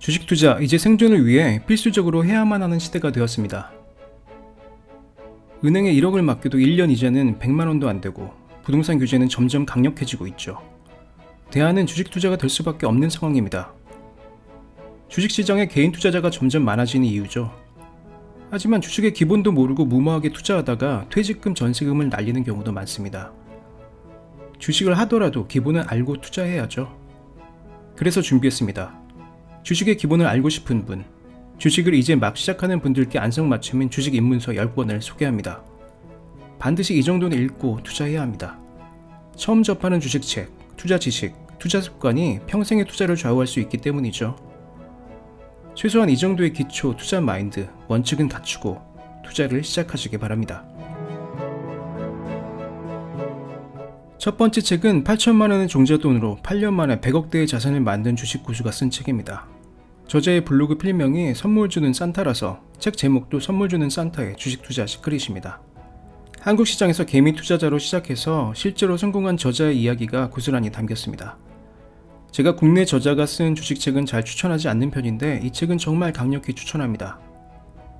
주식 투자 이제 생존을 위해 필수적으로 해야만 하는 시대가 되었습니다. 은행에 1억을 맡겨도 1년 이자는 100만 원도 안 되고 부동산 규제는 점점 강력해지고 있죠. 대안은 주식 투자가 될 수밖에 없는 상황입니다. 주식시장에 개인 투자자가 점점 많아지는 이유죠. 하지만 주식의 기본도 모르고 무모하게 투자하다가 퇴직금, 전세금을 날리는 경우도 많습니다. 주식을 하더라도 기본은 알고 투자해야죠. 그래서 준비했습니다. 주식의 기본을 알고 싶은 분, 주식을 이제 막 시작하는 분들께 안성맞춤인 주식 입문서 10권을 소개합니다. 반드시 이 정도는 읽고 투자해야 합니다. 처음 접하는 주식책, 투자 지식, 투자 습관이 평생의 투자를 좌우할 수 있기 때문이죠. 최소한 이 정도의 기초 투자 마인드, 원칙은 갖추고 투자를 시작하시기 바랍니다. 첫 번째 책은 8천만 원의 종잣돈으로 8년 만에 100억대의 자산을 만든 주식 고수가 쓴 책입니다. 저자의 블로그 필명이 선물 주는 산타라서 책 제목도 선물 주는 산타의 주식 투자 시크릿입니다. 한국 시장에서 개미 투자자로 시작해서 실제로 성공한 저자의 이야기가 고스란히 담겼습니다. 제가 국내 저자가 쓴 주식책은 잘 추천하지 않는 편인데 이 책은 정말 강력히 추천합니다.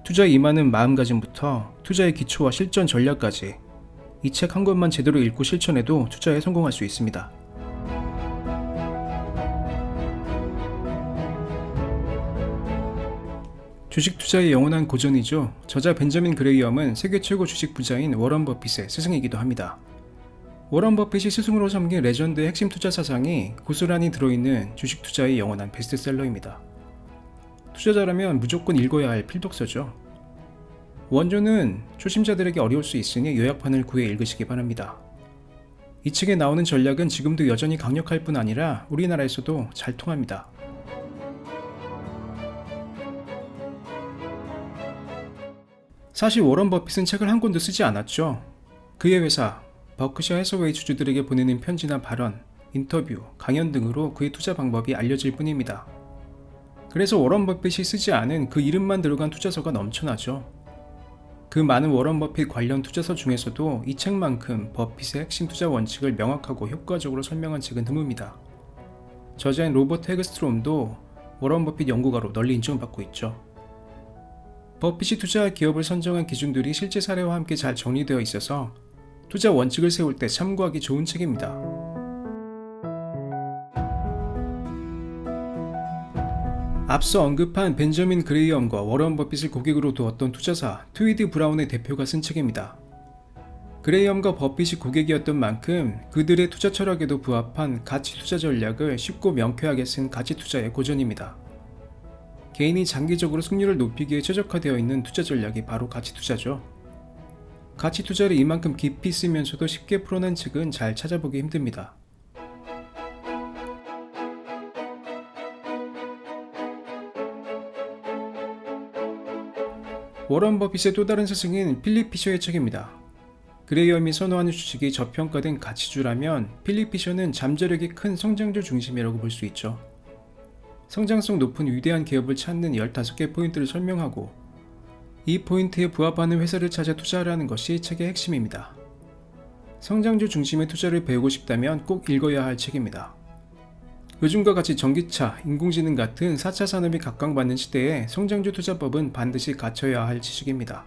투자에 임하는 마음가짐부터 투자의 기초와 실전 전략까지 이 책 한 권만 제대로 읽고 실천해도 투자에 성공할 수 있습니다. 주식 투자의 영원한 고전이죠. 저자 벤저민 그레이엄은 세계 최고 주식 부자인 워런 버핏의 스승이기도 합니다. 워런 버핏이 스승으로 섬긴 레전드의 핵심 투자 사상이 고스란히 들어있는 주식 투자의 영원한 베스트셀러입니다. 투자자라면 무조건 읽어야 할 필독서죠. 원조는 초심자들에게 어려울 수 있으니 요약판을 구해 읽으시기 바랍니다. 이 책에 나오는 전략은 지금도 여전히 강력할 뿐 아니라 우리나라에서도 잘 통합니다. 사실 워런 버핏은 책을 한 권도 쓰지 않았죠. 그의 회사 버크셔 해서웨이 주주들에게 보내는 편지나 발언, 인터뷰, 강연 등으로 그의 투자 방법이 알려질 뿐입니다. 그래서 워런 버핏이 쓰지 않은 그 이름만 들어간 투자서가 넘쳐나죠. 그 많은 워런 버핏 관련 투자서 중에서도 이 책만큼 버핏의 핵심 투자 원칙을 명확하고 효과적으로 설명한 책은 드뭅니다. 저자인 로버트 헤그스트롬도 워런 버핏 연구가로 널리 인정받고 있죠. 버핏이 투자할 기업을 선정한 기준들이 실제 사례와 함께 잘 정리되어 있어서 투자 원칙을 세울 때 참고하기 좋은 책입니다. 앞서 언급한 벤저민 그레이엄과 워런 버핏을 고객으로 두었던 투자사 트위드 브라운의 대표가 쓴 책입니다. 그레이엄과 버핏이 고객이었던 만큼 그들의 투자 철학에도 부합한 가치 투자 전략을 쉽고 명쾌하게 쓴 가치 투자의 고전입니다. 개인이 장기적으로 승률을 높이기에 최적화되어 있는 투자 전략이 바로 가치 투자죠. 가치 투자를 이만큼 깊이 쓰면서도 쉽게 풀어낸 책은 잘 찾아보기 힘듭니다. 워런 버핏의 또 다른 스승인 필립 피셔의 책입니다. 그레이엄이 선호하는 주식이 저평가된 가치주라면 필립 피셔는 잠재력이 큰 성장주 중심이라고 볼 수 있죠. 성장성 높은 위대한 기업을 찾는 15개 포인트를 설명하고 이 포인트에 부합하는 회사를 찾아 투자하라는 것이 책의 핵심입니다. 성장주 중심의 투자를 배우고 싶다면 꼭 읽어야 할 책입니다. 요즘과 같이 전기차, 인공지능 같은 4차 산업이 각광받는 시대에 성장주 투자법은 반드시 갖춰야 할 지식입니다.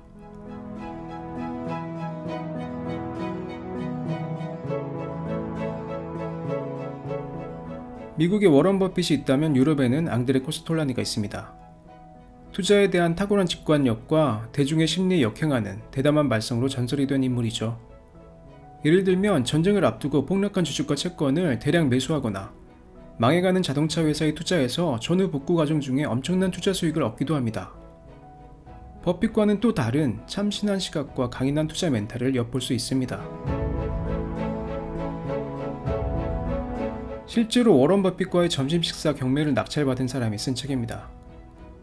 미국에 워런 버핏이 있다면 유럽에는 앙드레 코스톨라니가 있습니다. 투자에 대한 탁월한 직관력과 대중의 심리에 역행하는 대담한 말썽으로 전설이 된 인물이죠. 예를 들면 전쟁을 앞두고 폭락한 주식과 채권을 대량 매수하거나 망해가는 자동차 회사에 투자해서 전후 복구 과정 중에 엄청난 투자 수익을 얻기도 합니다. 버핏과는 또 다른 참신한 시각과 강인한 투자 멘탈을 엿볼 수 있습니다. 실제로 워런 버핏과의 점심 식사 경매를 낙찰받은 사람이 쓴 책입니다.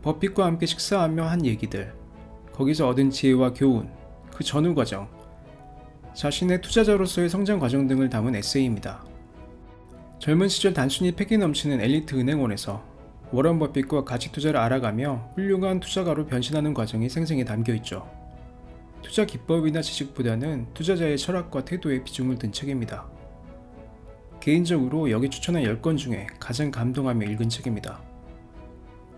버핏과 함께 식사하며 한 얘기들, 거기서 얻은 지혜와 교훈, 그 전후 과정, 자신의 투자자로서의 성장 과정 등을 담은 에세이입니다. 젊은 시절 단순히 패기 넘치는 엘리트 은행원에서 워런 버핏과 가치 투자를 알아가며 훌륭한 투자가로 변신하는 과정이 생생히 담겨있죠. 투자 기법이나 지식보다는 투자자의 철학과 태도에 비중을 둔 책입니다. 개인적으로 여기 추천한 10권 중에 가장 감동하며 읽은 책입니다.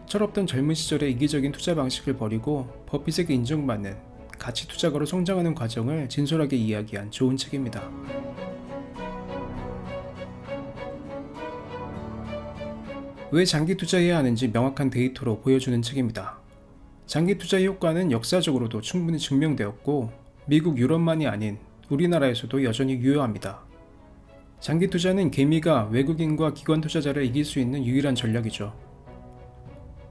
철없던 젊은 시절의 이기적인 투자 방식을 버리고 버핏에게 인정받는 가치 투자가로 성장하는 과정을 진솔하게 이야기한 좋은 책입니다. 왜 장기 투자해야 하는지 명확한 데이터로 보여주는 책입니다. 장기 투자의 효과는 역사적으로도 충분히 증명되었고 미국, 유럽만이 아닌 우리나라에서도 여전히 유효합니다. 장기 투자는 개미가 외국인과 기관 투자자를 이길 수 있는 유일한 전략이죠.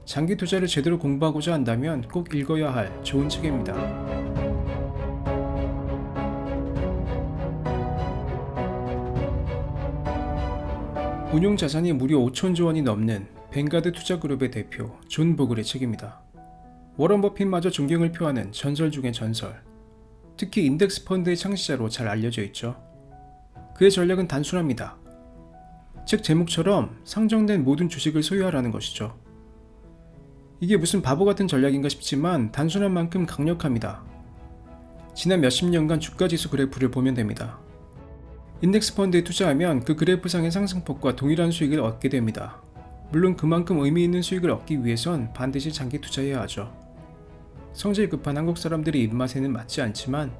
장기 투자를 제대로 공부하고자 한다면 꼭 읽어야 할 좋은 책입니다. 운용 자산이 무려 5천조 원이 넘는 뱅가드 투자그룹의 대표 존 보글의 책입니다. 워런 버핏마저 존경을 표하는 전설 중의 전설. 특히 인덱스 펀드의 창시자로 잘 알려져 있죠. 그의 전략은 단순합니다. 책 제목처럼 상정된 모든 주식을 소유하라는 것이죠. 이게 무슨 바보 같은 전략인가 싶지만 단순한 만큼 강력합니다. 지난 몇십 년간 주가지수 그래프를 보면 됩니다. 인덱스 펀드에 투자하면 그 그래프상의 상승폭과 동일한 수익을 얻게 됩니다. 물론 그만큼 의미 있는 수익을 얻기 위해선 반드시 장기 투자해야 하죠. 성질 급한 한국 사람들의 입맛에는 맞지 않지만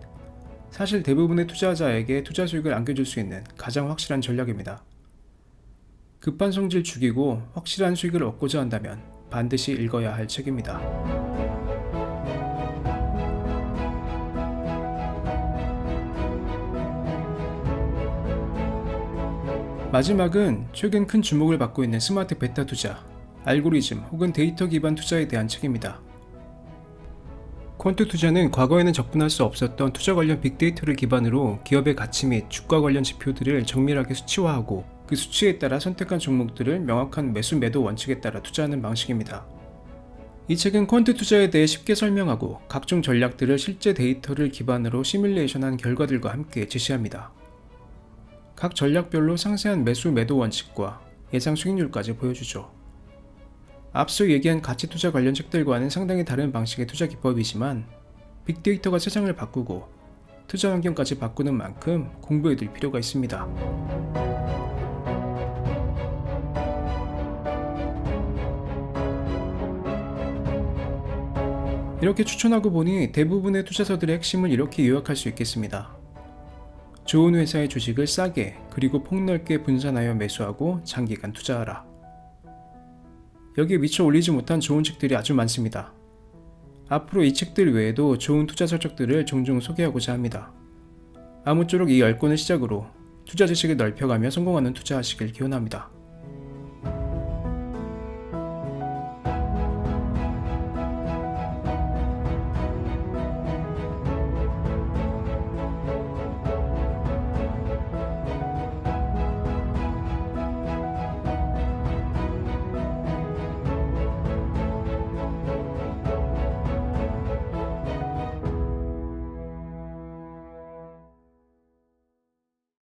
사실 대부분의 투자자에게 투자 수익을 안겨줄 수 있는 가장 확실한 전략입니다. 급한 성질 죽이고 확실한 수익을 얻고자 한다면 반드시 읽어야 할 책입니다. 마지막은 최근 큰 주목을 받고 있는 스마트 베타 투자, 알고리즘 혹은 데이터 기반 투자에 대한 책입니다. 퀀트 투자는 과거에는 접근할 수 없었던 투자 관련 빅데이터를 기반으로 기업의 가치 및 주가 관련 지표들을 정밀하게 수치화하고 그 수치에 따라 선택한 종목들을 명확한 매수 매도 원칙에 따라 투자하는 방식입니다. 이 책은 퀀트 투자에 대해 쉽게 설명하고 각종 전략들을 실제 데이터를 기반으로 시뮬레이션한 결과들과 함께 제시합니다. 각 전략별로 상세한 매수 매도 원칙과 예상 수익률까지 보여주죠. 앞서 얘기한 가치 투자 관련 책들과는 상당히 다른 방식의 투자 기법이지만 빅데이터가 세상을 바꾸고 투자 환경까지 바꾸는 만큼 공부해둘 필요가 있습니다. 이렇게 추천하고 보니 대부분의 투자서들의 핵심을 이렇게 요약할 수 있겠습니다. 좋은 회사의 주식을 싸게 그리고 폭넓게 분산하여 매수하고 장기간 투자하라. 여기에 미처 올리지 못한 좋은 책들이 아주 많습니다. 앞으로 이 책들 외에도 좋은 투자 서적들을 종종 소개하고자 합니다. 아무쪼록 이 10권을 시작으로 투자 지식을 넓혀가며 성공하는 투자하시길 기원합니다.